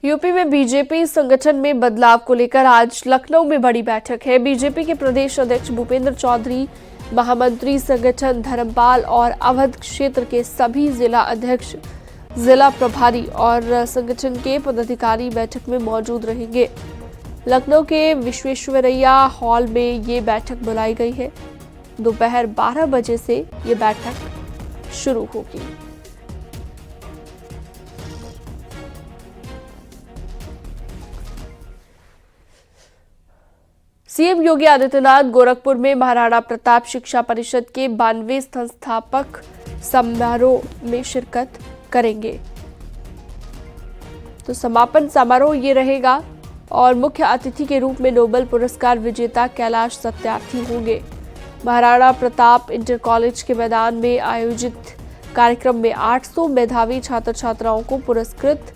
UP में BJP संगठन में बदलाव को लेकर आज लखनऊ में बड़ी बैठक है। बीजेपी के प्रदेश अध्यक्ष भूपेंद्र चौधरी, महामंत्री संगठन धर्मपाल और अवध क्षेत्र के सभी जिला अध्यक्ष, जिला प्रभारी और संगठन के पदाधिकारी बैठक में मौजूद रहेंगे। लखनऊ के विश्वेश्वरैया हॉल में ये बैठक बुलाई गई है। दोपहर 12 बजे से ये बैठक शुरू होगी। सीएम योगी आदित्यनाथ गोरखपुर में महाराणा प्रताप शिक्षा परिषद के 92वें संस्थापक समारोह में शिरकत करेंगे। तो समापन समारोह ये रहेगा और मुख्य अतिथि के रूप में नोबेल पुरस्कार विजेता कैलाश सत्यार्थी होंगे। महाराणा प्रताप इंटर कॉलेज के मैदान में आयोजित कार्यक्रम में 800 मेधावी छात्र छात्राओं को पुरस्कृत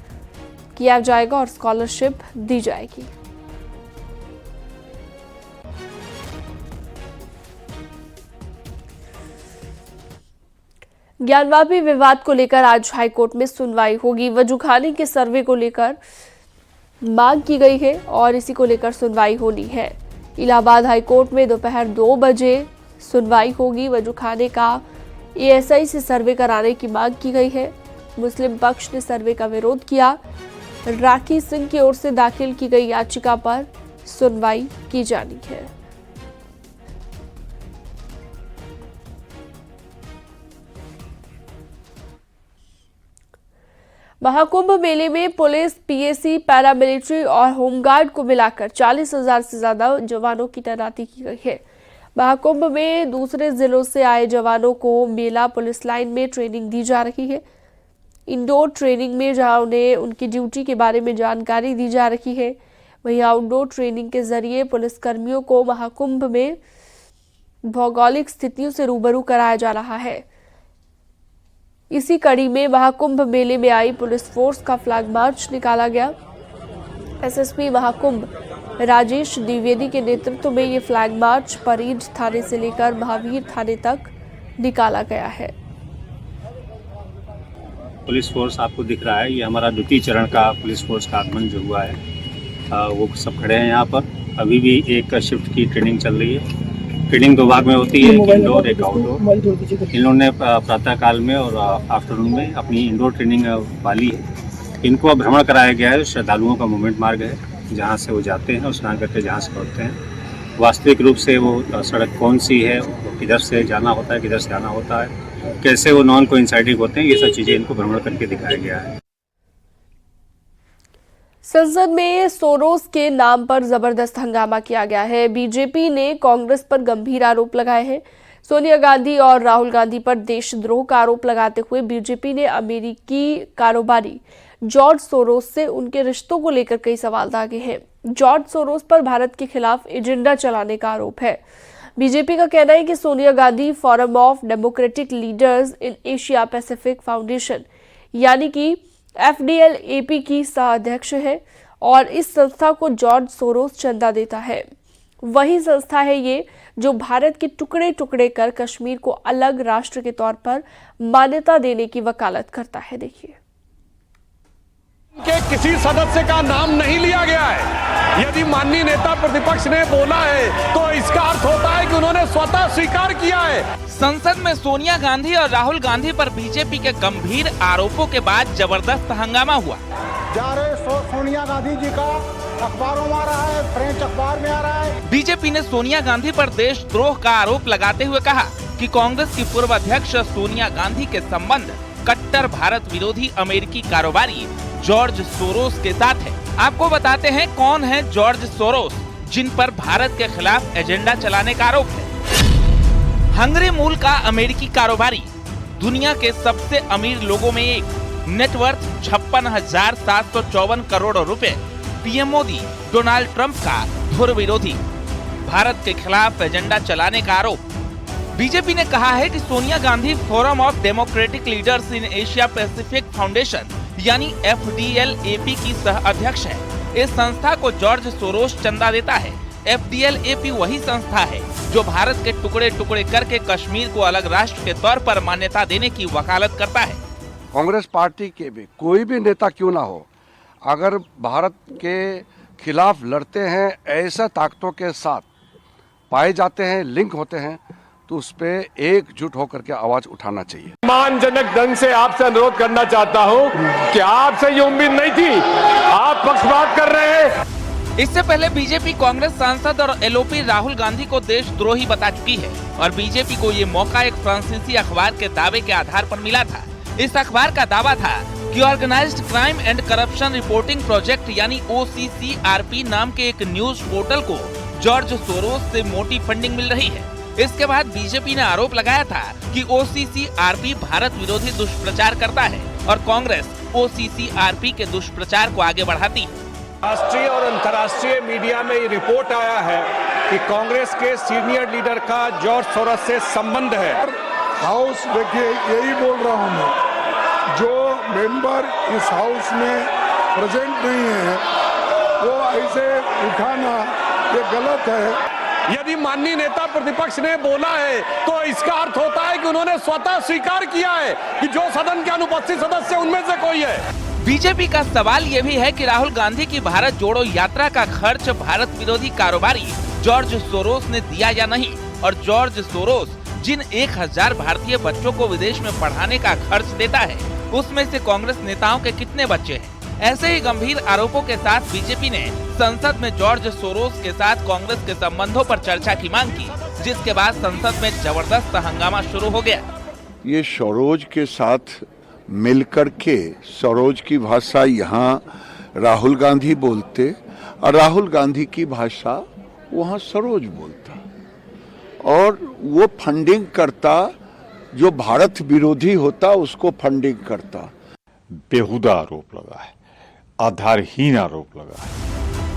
किया जाएगा और स्कॉलरशिप दी जाएगी। ज्ञानवापी विवाद को लेकर आज हाईकोर्ट में सुनवाई होगी। वजूखाने के सर्वे को लेकर मांग की गई है और इसी को लेकर सुनवाई होनी है। इलाहाबाद हाईकोर्ट में दोपहर 2 बजे सुनवाई होगी। वजूखाने का एएसआई से सर्वे कराने की मांग की गई है। मुस्लिम पक्ष ने सर्वे का विरोध किया। राखी सिंह की ओर से दाखिल की गई याचिका पर सुनवाई की जानी है। महाकुंभ मेले में पुलिस, पीएसी, पैरामिलिट्री और होमगार्ड को मिलाकर 40,000 से ज्यादा जवानों की तैनाती की गई है। महाकुंभ में दूसरे जिलों से आए जवानों को मेला पुलिस लाइन में ट्रेनिंग दी जा रही है। इंडोर ट्रेनिंग में जहां उन्हें उनकी ड्यूटी के बारे में जानकारी दी जा रही है, वहीं आउटडोर ट्रेनिंग के जरिए पुलिसकर्मियों को महाकुंभ में भौगोलिक स्थितियों से रूबरू कराया जा रहा है। इसी कड़ी में महाकुंभ मेले में आई पुलिस फोर्स का फ्लैग मार्च निकाला गया। एसएसपी महाकुंभ राजेश द्विवेदी के नेतृत्व में ये फ्लैग मार्च परेड थाने से लेकर महावीर थाने तक निकाला गया है। पुलिस फोर्स आपको दिख रहा है, ये हमारा द्वितीय चरण का पुलिस फोर्स का आगमन जो हुआ है, वो सब खड़े हैं यहाँ पर। अभी भी एक शिफ्ट की ट्रेनिंग चल रही है। ट्रेनिंग 2 भाग में होती है, एक इंडोर एक आउटडोर। इन लोगों ने प्रातः काल में और आफ्टरनून में अपनी इंडोर ट्रेनिंग वाली है। इनको अब भ्रमण कराया गया है। श्रद्धालुओं का मूवमेंट मार्ग है, जहाँ से वो जाते हैं और स्नान करके जहाँ से लौटते हैं। वास्तविक रूप से वो सड़क कौन सी है, किधर से जाना होता है, किधर से आना होता है, कैसे वो नॉन कोइंसाइडिंग होते हैं, ये सब चीज़ें इनको भ्रमण करके दिखाया गया है। संसद में सोरोस के नाम पर जबरदस्त हंगामा किया गया है। बीजेपी ने कांग्रेस पर गंभीर आरोप लगाए हैं। सोनिया गांधी और राहुल गांधी पर देशद्रोह का आरोप लगाते हुए बीजेपी ने अमेरिकी कारोबारी जॉर्ज सोरोस से उनके रिश्तों को लेकर कई सवाल दागे हैं। जॉर्ज सोरोस पर भारत के खिलाफ एजेंडा चलाने का आरोप है। बीजेपी का कहना है कि Sonia Gandhi forum of democratic leaders in Asia Pacific foundation यानी कि FDL-AP की सह अध्यक्ष है और इस संस्था को जॉर्ज सोरोस चंदा देता है। वही संस्था है ये जो भारत के टुकड़े टुकड़े कर कश्मीर को अलग राष्ट्र के तौर पर मान्यता देने की वकालत करता है। देखिए, के किसी सदस्य का नाम नहीं लिया गया है। यदि माननीय नेता प्रतिपक्ष ने बोला है तो इसका अर्थ होता है कि उन्होंने स्वतः स्वीकार किया है। संसद में सोनिया गांधी और राहुल गांधी पर बीजेपी के गंभीर आरोपों के बाद जबरदस्त हंगामा हुआ। जा रहे सोनिया गांधी जी का अखबारों में आ रहा है, फ्रेंच अखबार में आ रहा है। बीजेपी ने सोनिया गांधी पर देशद्रोह का आरोप लगाते हुए कहा कि कांग्रेस की पूर्व अध्यक्ष सोनिया गांधी के संबंध कट्टर भारत विरोधी अमेरिकी कारोबारी जॉर्ज सोरोस के साथ है। आपको बताते हैं कौन है जॉर्ज सोरोस, जिन पर भारत के खिलाफ एजेंडा चलाने का आरोप है। हंगरी मूल का अमेरिकी कारोबारी, दुनिया के सबसे अमीर लोगों में एक, नेटवर्थ 56,754 करोड़ रुपए, पीएम मोदी डोनाल्ड ट्रंप का धुर विरोधी, भारत के खिलाफ एजेंडा चलाने का आरोप। बीजेपी ने कहा है कि Sonia Gandhi forum of democratic leaders in Asia Pacific foundation यानी FDL-AP की सह अध्यक्ष है। इस संस्था को जॉर्ज सोरोस चंदा देता है। FDL-AP वही संस्था है जो भारत के टुकड़े टुकड़े करके कश्मीर को अलग राष्ट्र के तौर पर मान्यता देने की वकालत करता है। कांग्रेस पार्टी के भी कोई भी नेता क्यों ना हो, अगर भारत के खिलाफ लड़ते हैं, ऐसा ताकतों के साथ पाए जाते हैं, लिंक होते हैं, तो उस पर एकजुट होकर के आवाज उठाना चाहिए। सम्मानजनक ढंग से आपसे अनुरोध करना चाहता हूं कि आपसे ये उम्मीद नहीं थी, आप पक्षपात कर रहे हैं। इससे पहले बीजेपी कांग्रेस सांसद और एलओपी राहुल गांधी को देशद्रोही बता चुकी है और बीजेपी को ये मौका एक फ्रांसीसी अखबार के दावे के आधार पर मिला था। इस अखबार का दावा था कि organised crime and corruption reporting project यानी OCCRP नाम के एक न्यूज पोर्टल को जॉर्ज सोरोस से मोटी फंडिंग मिल रही है। इसके बाद बीजेपी ने आरोप लगाया था कि OCCRP भारत विरोधी दुष्प्रचार करता है और कांग्रेस OCCRP के दुष्प्रचार को आगे बढ़ाती है। राष्ट्रीय और अंतर्राष्ट्रीय मीडिया में ये रिपोर्ट आया है कि कांग्रेस के सीनियर लीडर का जॉर्ज सोरोस से संबंध है। हाउस देखिए, यही बोल रहा हूँ मैं, जो मेंबर इस हाउस में प्रेजेंट नहीं है वो ऐसे उठाना ये गलत है। यदि माननीय नेता प्रतिपक्ष ने बोला है तो इसका अर्थ होता है कि उन्होंने स्वतः स्वीकार किया है कि जो सदन के अनुपस्थित सदस्य उनमें से कोई है। बीजेपी का सवाल ये भी है कि राहुल गांधी की भारत जोड़ो यात्रा का खर्च भारत विरोधी कारोबारी जॉर्ज सोरोस ने दिया या नहीं, और जॉर्ज सोरोस जिन 1000 भारतीय बच्चों को विदेश में पढ़ाने का खर्च देता है उसमें से कांग्रेस नेताओं के कितने बच्चे हैं। ऐसे ही गंभीर आरोपों के साथ बीजेपी ने संसद में जॉर्ज सोरोस के साथ कांग्रेस के संबंधों पर चर्चा की मांग की, जिसके बाद संसद में जबरदस्त हंगामा शुरू हो गया। ये सरोज के साथ मिलकर के सरोज की भाषा यहाँ राहुल गांधी बोलते और राहुल गांधी की भाषा वहाँ सरोज बोलता, और वो फंडिंग करता, जो भारत विरोधी होता उसको फंडिंग करता। बेहुदा आरोप लगा है, आधारहीन आरोप लगा है।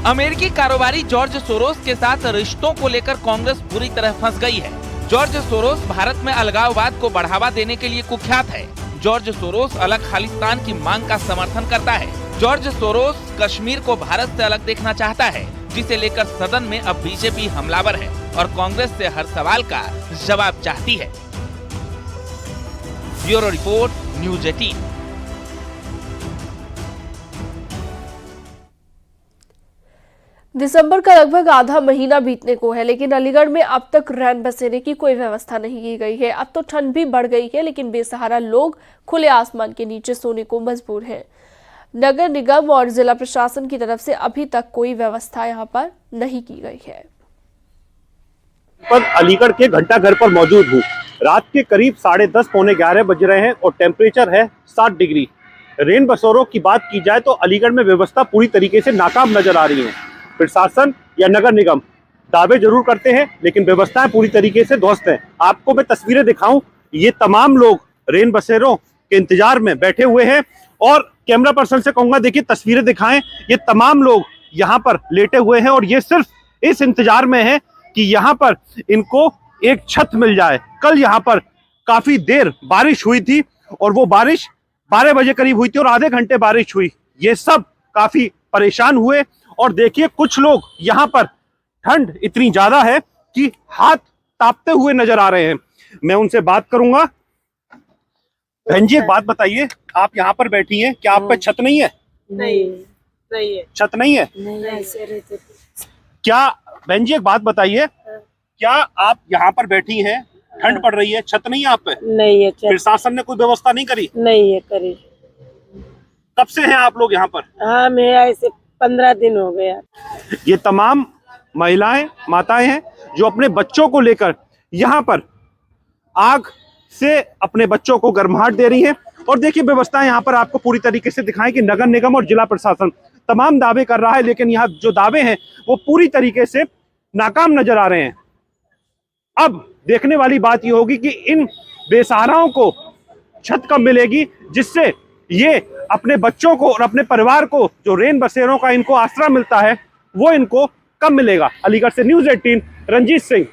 अमेरिकी कारोबारी जॉर्ज सोरोस के साथ रिश्तों को लेकर कांग्रेस बुरी तरह फंस गई है। जॉर्ज सोरोस भारत में अलगाववाद को बढ़ावा देने के लिए कुख्यात है। जॉर्ज सोरोस अलग खालिस्तान की मांग का समर्थन करता है। जॉर्ज सोरोस कश्मीर को भारत से अलग देखना चाहता है, जिसे लेकर सदन में अब बीजेपी हमलावर है और कांग्रेस से हर सवाल का जवाब चाहती है। Bureau report, news 18। दिसंबर का लगभग आधा महीना बीतने को है, लेकिन अलीगढ़ में अब तक रैन बसेरे की कोई व्यवस्था नहीं की गई है। अब तो ठंड भी बढ़ गई है, लेकिन बेसहारा लोग खुले आसमान के नीचे सोने को मजबूर हैं। नगर निगम और जिला प्रशासन की तरफ से अभी तक कोई व्यवस्था यहां पर नहीं की गई है। पर अलीगढ़ के घंटा घर पर मौजूद हूँ। रात के करीब 10:30 पौने 11 बज रहे हैं और टेम्परेचर है 7 डिग्री। रेन बसेरों की बात की जाए तो अलीगढ़ में व्यवस्था पूरी तरीके से नाकाम नजर आ रही है। प्रशासन या नगर निगम दावे जरूर करते हैं, लेकिन व्यवस्थाएं पूरी तरीके से ध्वस्त हैं। आपको मैं तस्वीरें दिखाऊं, ये तमाम लोग रेन बसेरों के इंतजार में बैठे हुए हैं और कैमरा पर्सन से कहूंगा देखिए तस्वीरें दिखाएं। ये तमाम लोग यहाँ पर लेटे हुए हैं और ये सिर्फ इस इंतजार में है कि यहाँ पर इनको एक छत मिल जाए। कल यहाँ पर काफी देर बारिश हुई थी और वो बारिश 12 बजे करीब हुई थी और आधे घंटे बारिश हुई। ये सब काफी परेशान हुए और देखिए कुछ लोग यहाँ पर ठंड इतनी ज्यादा है कि हाथ तापते हुए नजर आ रहे हैं। मैं उनसे बात करूंगा। बहन जी एक बात बताइए, आप यहाँ पर बैठी हैं, क्या आप पे छत नहीं है? नहीं है। छत नहीं है? नहीं ऐसे रहते। क्या बहन जी एक बात बताइए, क्या आप यहाँ पर बैठी हैं, ठंड पड़ रही है, छत नहीं है आप पे? नहीं है। प्रशासन ने कोई व्यवस्था नहीं करी? नहीं है करी। कब से हैं आप लोग यहाँ पर? हाँ मैं ऐसे 15 दिन हो गया। ये तमाम महिलाएं माताएं हैं जो अपने बच्चों को लेकर यहाँ पर आग से अपने बच्चों को गर्माहट दे रही हैं। और देखिए व्यवस्था यहाँ पर आपको पूरी तरीके से दिखाएं कि नगर निगम और जिला प्रशासन तमाम दावे कर रहा है, लेकिन यहाँ जो दावे हैं वो पूरी तरीके से नाकाम नजर आ रहे हैं। अब देखने वाली बात ये होगी कि इन बेसहाराओं को छत कब मिलेगी, जिससे ये अपने बच्चों को और अपने परिवार को जो रेन बसेरों का इनको आसरा मिलता है वो इनको कब मिलेगा। अलीगढ़ से न्यूज 18 रंजीत सिंह।